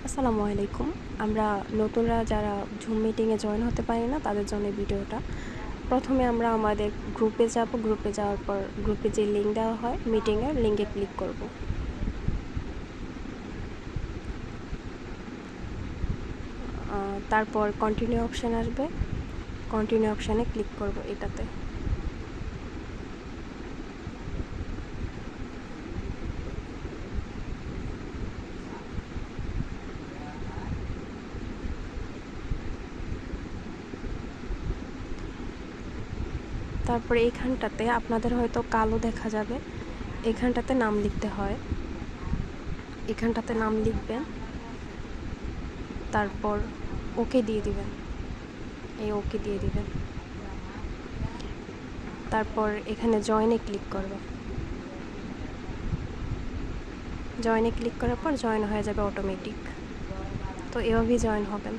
আসসালামু আলাইকুম। আমরা নতুনরা যারা জুম মিটিংয়ে জয়েন হতে পারি না তাদের জন্য এই ভিডিওটা। প্রথমে আমরা আমাদের গ্রুপে যাব। গ্রুপে যাওয়ার পর গ্রুপে যে লিঙ্ক দেওয়া হয় মিটিংয়ের লিঙ্কে ক্লিক করব। তারপর কন্টিনিউ অপশান আসবে, কন্টিনিউ অপশানে ক্লিক করব এটাতে। তারপরে এইখানটাতে আপনাদের হয়তো কালো দেখা যাবে, এখানটাতে নাম লিখতে হয়। এখানটাতে নাম লিখবেন, তারপর ওকে দিয়ে দিবেন, এই ওকে দিয়ে দিবেন। তারপর এখানে জয়েনে ক্লিক করবেন। জয়েনে ক্লিক করার পর জয়েন হয়ে যাবে অটোমেটিক। তো এভাবেই জয়েন হবেন।